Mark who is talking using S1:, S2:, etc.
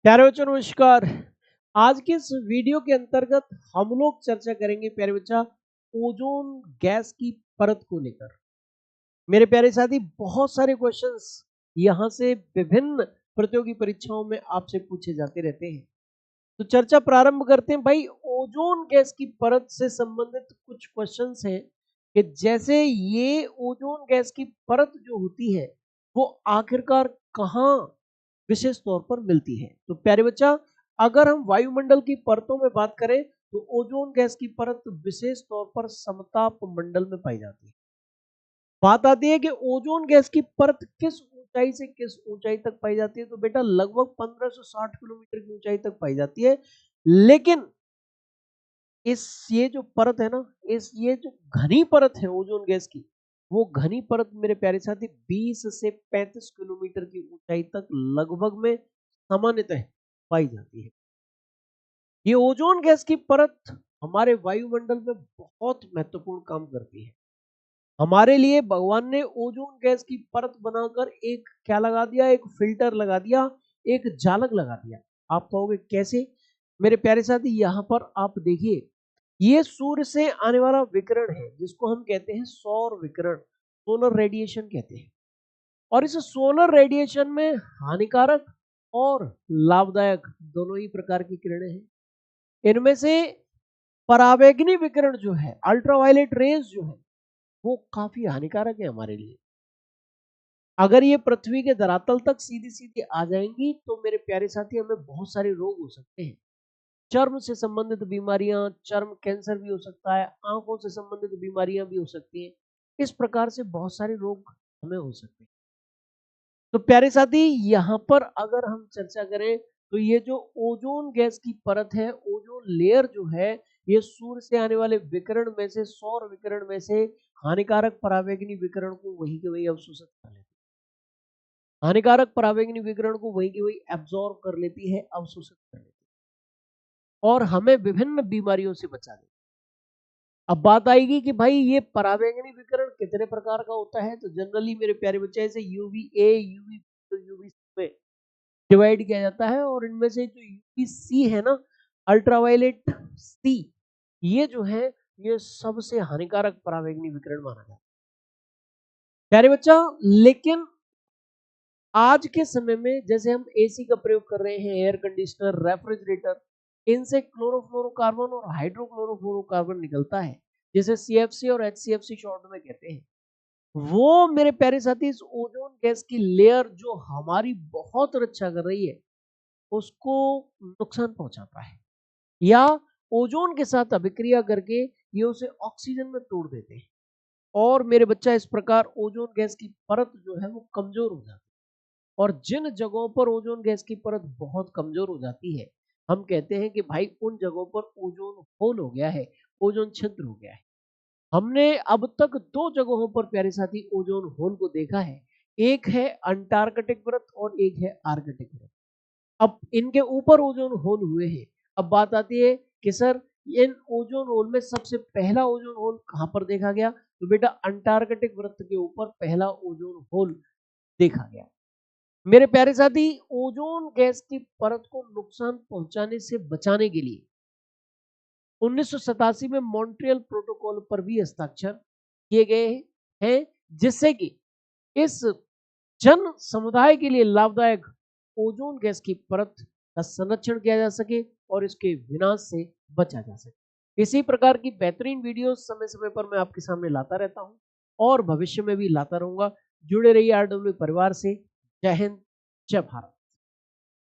S1: प्यारे बच्चों नमस्कार। आज के इस वीडियो के अंतर्गत हम लोग चर्चा करेंगे प्यारे बच्चा ओजोन गैस की परत को लेकर। मेरे प्यारे साथी बहुत सारे क्वेश्चंस यहाँ से विभिन्न प्रतियोगी परीक्षाओं में आपसे पूछे जाते रहते हैं। तो चर्चा प्रारंभ करते हैं। भाई ओजोन गैस की परत से संबंधित कुछ क्वेश्चंस हैं कि जैसे ये ओजोन गैस की परत जो होती है वो आखिरकार कहाँ विशेष तौर पर मिलती है। तो प्यारे बच्चा अगर हम वायुमंडल की परतों में बात करें तो ओजोन गैस की परत विशेष तौर पर समताप मंडल में पाई जाती है। बात आती है कि ओजोन गैस की परत किस ऊंचाई से किस ऊंचाई तक पाई जाती है। तो बेटा लगभग 1560 किलोमीटर की ऊंचाई तक पाई जाती है। लेकिन ये जो परत है ना, ये जो घनी परत है ओजोन गैस की, वो घनी परत मेरे प्यारे साथी 20 से 35 किलोमीटर की ऊंचाई तक लगभग में सामान्यतः पाई जाती है। ये ओजोन गैस की परत हमारे वायुमंडल में बहुत महत्वपूर्ण काम करती है। हमारे लिए भगवान ने ओजोन गैस की परत बनाकर एक क्या लगा दिया, एक फिल्टर लगा दिया, एक जालक लगा दिया। आप कहोगे कैसे? मेरे प्यारे साथी यहाँ पर आप देखिए, ये सूर्य से आने वाला विकिरण है जिसको हम कहते हैं सौर विकिरण, सोलर रेडिएशन कहते हैं। और इस सोलर रेडिएशन में हानिकारक और लाभदायक दोनों ही प्रकार की किरणें हैं। इनमें से परावैंगनी विकिरण जो है, अल्ट्रावायलेट रेज जो है, वो काफी हानिकारक है हमारे लिए। अगर ये पृथ्वी के धरातल तक सीधी सीधी आ जाएंगी तो मेरे प्यारे साथी हमें बहुत सारे रोग हो सकते हैं। चर्म से संबंधित बीमारियां, चर्म कैंसर भी हो सकता है, आंखों से संबंधित बीमारियां भी हो सकती हैं। इस प्रकार से बहुत सारे रोग हमें हो सकते हैं। तो प्यारे साथी यहाँ पर अगर हम चर्चा करें तो ये जो ओजोन गैस की परत है, ओजोन लेयर जो है, ये सूर्य से आने वाले विकिरण में से, सौर विकिरण में से हानिकारक परावैंगनी विकिरण को वहीं के वहीं अवशोषित कर लेती है। हानिकारक परावैंगनी विकिरण को वहीं के वहीं एब्जॉर्ब कर लेती है, अवशोषित कर लेती है और हमें विभिन्न बीमारियों से बचा देती है। अब बात आएगी कि भाई ये परावैंगनी विकिरण कितने प्रकार का होता है। तो जनरली मेरे प्यारे बच्चे ऐसे यूवी ए, यूवी तो यूवी में डिवाइड किया जाता है। और इनमें से जो यूवीसी है ना, अल्ट्रावायलेट सी, ये जो है ये सबसे हानिकारक परावैंगनी विकिरण माना जाता है प्यारे बच्चा। लेकिन आज के समय में जैसे हम एसी का प्रयोग कर रहे हैं, एयर कंडीशनर, रेफ्रिजरेटर, इनसे क्लोरोफ्लोरोकार्बन और हाइड्रोक्लोरोफ्लोरोकार्बन निकलता है, जैसे सीएफसी और एचसीएफसी शॉर्ट में कहते हैं। वो मेरे प्यारे साथी इस ओजोन गैस की लेयर जो हमारी बहुत रक्षा कर रही है उसको नुकसान पहुंचाता है, या ओजोन के साथ अभिक्रिया करके ये उसे ऑक्सीजन में तोड़ देते हैं। और मेरे बच्चा इस प्रकार ओजोन गैस की परत जो है वो कमजोर हो जाती है। और जिन जगहों पर ओजोन गैस की परत बहुत कमजोर हो जाती है, हम कहते हैं कि भाई उन जगहों पर ओजोन होल हो गया है, ओजोन छिद्र हो गया है। हमने अब तक दो जगहों पर प्यारे साथी ओजोन होल को देखा है। एक है अंटार्कटिक व्रत और एक है आर्कटिक व्रत। अब इनके ऊपर ओजोन होल हुए हैं। अब बात आती है कि सर इन ओजोन होल में सबसे पहला ओजोन होल कहां पर देखा गया। तो बेटा अंटार्कटिक वृत्त के ऊपर पहला ओजोन होल देखा गया। मेरे प्यारे साथी ओजोन गैस की परत को नुकसान पहुंचाने से बचाने के लिए 1987 में मॉन्ट्रियल प्रोटोकॉल पर भी हस्ताक्षर किए गए हैं, जिससे कि इस जन समुदाय के लिए लाभदायक ओजोन गैस की परत का संरक्षण किया जा सके और इसके विनाश से बचा जा सके। इसी प्रकार की बेहतरीन वीडियो समय समय पर मैं आपके सामने लाता रहता हूं और भविष्य में भी लाता रहूंगा। जुड़े रहिए आरडब्ल्यू परिवार से। जय हिंद, जय भारत।